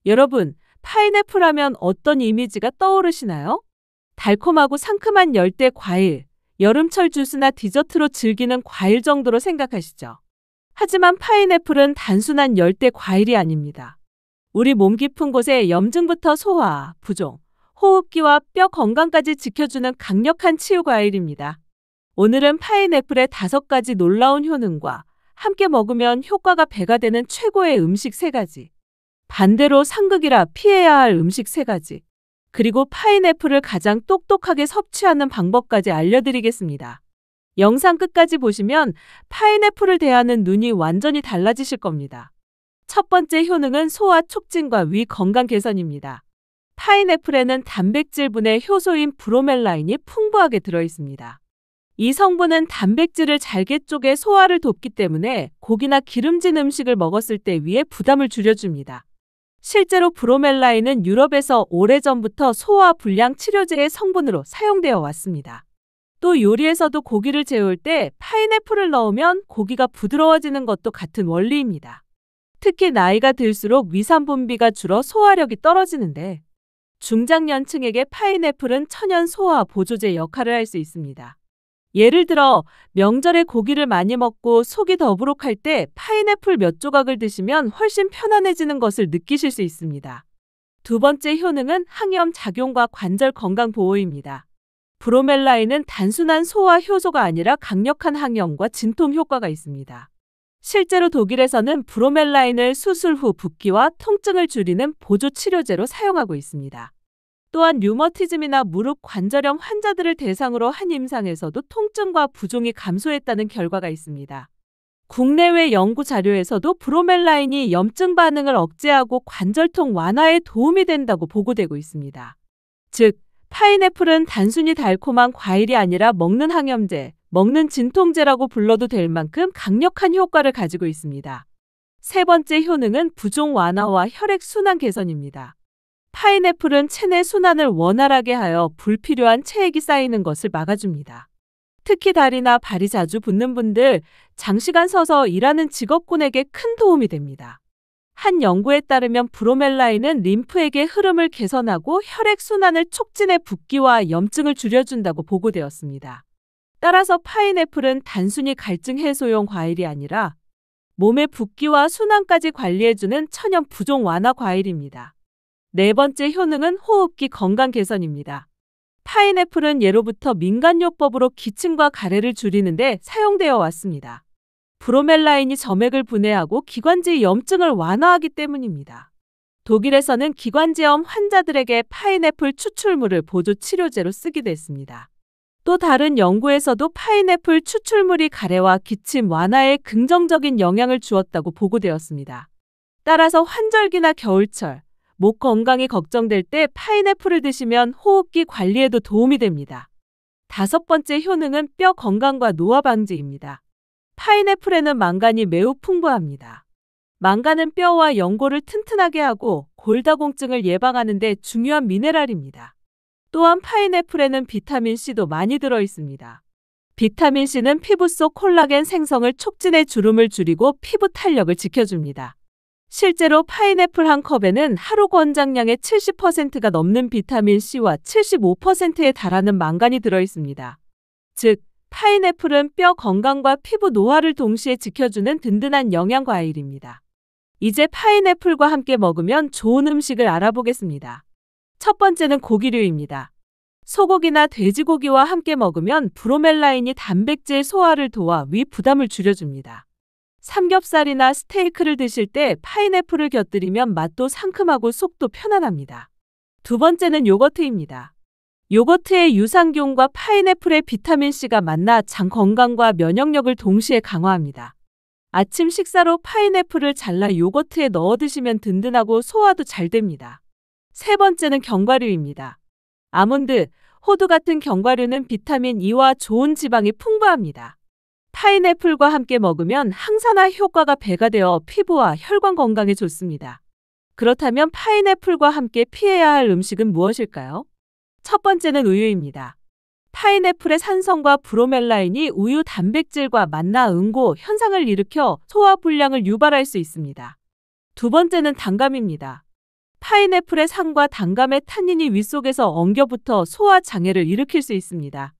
여러분, 파인애플 하면 어떤 이미지가 떠오르시나요? 달콤하고 상큼한 열대 과일, 여름철 주스나 디저트로 즐기는 과일 정도로 생각하시죠? 하지만 파인애플은 단순한 열대 과일이 아닙니다. 우리 몸 깊은 곳의 염증부터 소화, 부종, 호흡기와 뼈 건강까지 지켜주는 강력한 치유 과일입니다. 오늘은 파인애플의 5가지 놀라운 효능과 함께 먹으면 효과가 배가 되는 최고의 음식 3가지, 반대로 상극이라 피해야 할 음식 3가지, 그리고 파인애플을 가장 똑똑하게 섭취하는 방법까지 알려드리겠습니다. 영상 끝까지 보시면 파인애플을 대하는 눈이 완전히 달라지실 겁니다. 첫 번째 효능은 소화 촉진과 위 건강 개선입니다. 파인애플에는 단백질분의 효소인 브로멜라인이 풍부하게 들어있습니다. 이 성분은 단백질을 잘게 쪼개 소화를 돕기 때문에 고기나 기름진 음식을 먹었을 때 위에 부담을 줄여줍니다. 실제로 브로멜라인은 유럽에서 오래전부터 소화 불량 치료제의 성분으로 사용되어 왔습니다. 또 요리에서도 고기를 재울 때 파인애플을 넣으면 고기가 부드러워지는 것도 같은 원리입니다. 특히 나이가 들수록 위산 분비가 줄어 소화력이 떨어지는데 중장년층에게 파인애플은 천연 소화 보조제 역할을 할 수 있습니다. 예를 들어 명절에 고기를 많이 먹고 속이 더부룩할 때 파인애플 몇 조각을 드시면 훨씬 편안해지는 것을 느끼실 수 있습니다. 두 번째 효능은 항염 작용과 관절 건강 보호입니다. 브로멜라인은 단순한 소화 효소가 아니라 강력한 항염과 진통 효과가 있습니다. 실제로 독일에서는 브로멜라인을 수술 후 붓기와 통증을 줄이는 보조 치료제로 사용하고 있습니다. 또한 류머티즘이나 무릎 관절염 환자들을 대상으로 한 임상에서도 통증과 부종이 감소했다는 결과가 있습니다. 국내외 연구 자료에서도 브로멜라인이 염증 반응을 억제하고 관절통 완화에 도움이 된다고 보고되고 있습니다. 즉, 파인애플은 단순히 달콤한 과일이 아니라 먹는 항염제, 먹는 진통제라고 불러도 될 만큼 강력한 효과를 가지고 있습니다. 세 번째 효능은 부종 완화와 혈액순환 개선입니다. 파인애플은 체내 순환을 원활하게 하여 불필요한 체액이 쌓이는 것을 막아줍니다. 특히 다리나 발이 자주 붓는 분들, 장시간 서서 일하는 직업군에게 큰 도움이 됩니다. 한 연구에 따르면 브로멜라인은 림프액의 흐름을 개선하고 혈액순환을 촉진해 붓기와 염증을 줄여준다고 보고되었습니다. 따라서 파인애플은 단순히 갈증 해소용 과일이 아니라 몸의 붓기와 순환까지 관리해주는 천연 부종 완화 과일입니다. 네 번째 효능은 호흡기 건강 개선입니다. 파인애플은 예로부터 민간요법으로 기침과 가래를 줄이는 데 사용되어 왔습니다. 브로멜라인이 점액을 분해하고 기관지 염증을 완화하기 때문입니다. 독일에서는 기관지염 환자들에게 파인애플 추출물을 보조 치료제로 쓰기도 했습니다. 또 다른 연구에서도 파인애플 추출물이 가래와 기침 완화에 긍정적인 영향을 주었다고 보고되었습니다. 따라서 환절기나 겨울철, 목 건강이 걱정될 때 파인애플을 드시면 호흡기 관리에도 도움이 됩니다. 다섯 번째 효능은 뼈 건강과 노화 방지입니다. 파인애플에는 망간이 매우 풍부합니다. 망간은 뼈와 연골을 튼튼하게 하고 골다공증을 예방하는 데 중요한 미네랄입니다. 또한 파인애플에는 비타민C도 많이 들어 있습니다. 비타민C는 피부 속 콜라겐 생성을 촉진해 주름을 줄이고 피부 탄력을 지켜줍니다. 실제로 파인애플 한 컵에는 하루 권장량의 70%가 넘는 비타민C와 75%에 달하는 망간이 들어있습니다. 즉, 파인애플은 뼈 건강과 피부 노화를 동시에 지켜주는 든든한 영양 과일입니다. 이제 파인애플과 함께 먹으면 좋은 음식을 알아보겠습니다. 첫 번째는 고기류입니다. 소고기나 돼지고기와 함께 먹으면 브로멜라인이 단백질 소화를 도와 위 부담을 줄여줍니다. 삼겹살이나 스테이크를 드실 때 파인애플을 곁들이면 맛도 상큼하고 속도 편안합니다. 두 번째는 요거트입니다. 요거트의 유산균과 파인애플의 비타민C가 만나 장 건강과 면역력을 동시에 강화합니다. 아침 식사로 파인애플을 잘라 요거트에 넣어 드시면 든든하고 소화도 잘 됩니다. 세 번째는 견과류입니다. 아몬드, 호두 같은 견과류는 비타민 E와 좋은 지방이 풍부합니다. 파인애플과 함께 먹으면 항산화 효과가 배가 되어 피부와 혈관 건강에 좋습니다. 그렇다면 파인애플과 함께 피해야 할 음식은 무엇일까요? 첫 번째는 우유입니다. 파인애플의 산성과 브로멜라인이 우유 단백질과 만나 응고 현상을 일으켜 소화 불량을 유발할 수 있습니다. 두 번째는 단감입니다. 파인애플의 산과 단감의 탄닌이 위 속에서 엉겨붙어 소화 장애를 일으킬 수 있습니다.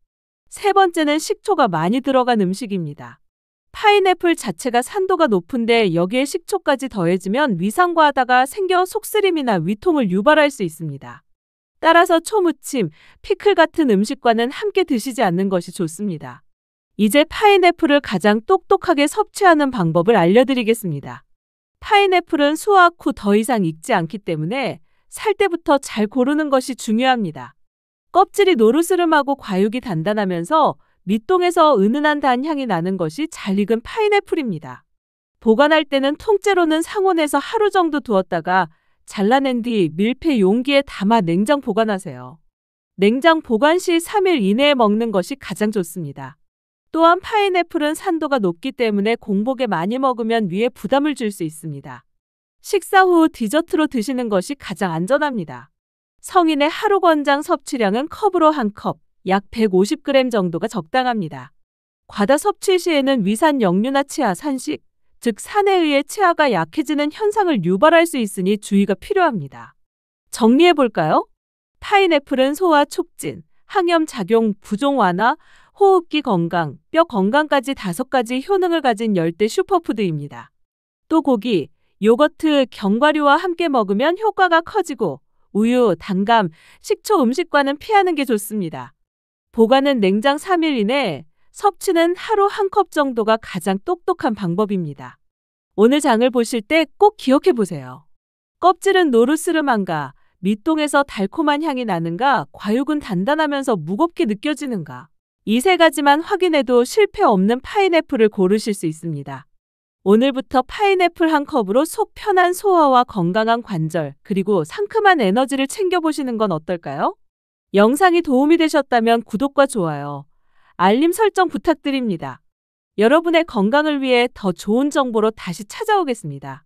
세 번째는 식초가 많이 들어간 음식입니다. 파인애플 자체가 산도가 높은데 여기에 식초까지 더해지면 위산과하다가 생겨 속쓰림이나 위통을 유발할 수 있습니다. 따라서 초무침, 피클 같은 음식과는 함께 드시지 않는 것이 좋습니다. 이제 파인애플을 가장 똑똑하게 섭취하는 방법을 알려드리겠습니다. 파인애플은 수확 후 더 이상 익지 않기 때문에 살 때부터 잘 고르는 것이 중요합니다. 껍질이 노르스름하고 과육이 단단하면서 밑동에서 은은한 단향이 나는 것이 잘 익은 파인애플입니다. 보관할 때는 통째로는 상온에서 하루 정도 두었다가 잘라낸 뒤 밀폐 용기에 담아 냉장 보관하세요. 냉장 보관 시 3일 이내에 먹는 것이 가장 좋습니다. 또한 파인애플은 산도가 높기 때문에 공복에 많이 먹으면 위에 부담을 줄 수 있습니다. 식사 후 디저트로 드시는 것이 가장 안전합니다. 성인의 하루 권장 섭취량은 컵으로 1컵, 약 150g 정도가 적당합니다. 과다 섭취 시에는 위산 역류나 치아, 산식, 즉 산에 의해 치아가 약해지는 현상을 유발할 수 있으니 주의가 필요합니다. 정리해 볼까요? 파인애플은 소화 촉진, 항염 작용, 부종 완화, 호흡기 건강, 뼈 건강까지 5가지 효능을 가진 열대 슈퍼푸드입니다. 또 고기, 요거트, 견과류와 함께 먹으면 효과가 커지고 우유, 단감, 식초 음식과는 피하는 게 좋습니다. 보관은 냉장 3일 이내, 섭취는 하루 1컵 정도가 가장 똑똑한 방법입니다. 오늘 장을 보실 때 꼭 기억해 보세요. 껍질은 노르스름한가, 밑동에서 달콤한 향이 나는가, 과육은 단단하면서 무겁게 느껴지는가. 이 3가지만 확인해도 실패 없는 파인애플을 고르실 수 있습니다. 오늘부터 파인애플 1컵으로 속 편한 소화와 건강한 관절, 그리고 상큼한 에너지를 챙겨보시는 건 어떨까요? 영상이 도움이 되셨다면 구독과 좋아요, 알림 설정 부탁드립니다. 여러분의 건강을 위해 더 좋은 정보로 다시 찾아오겠습니다.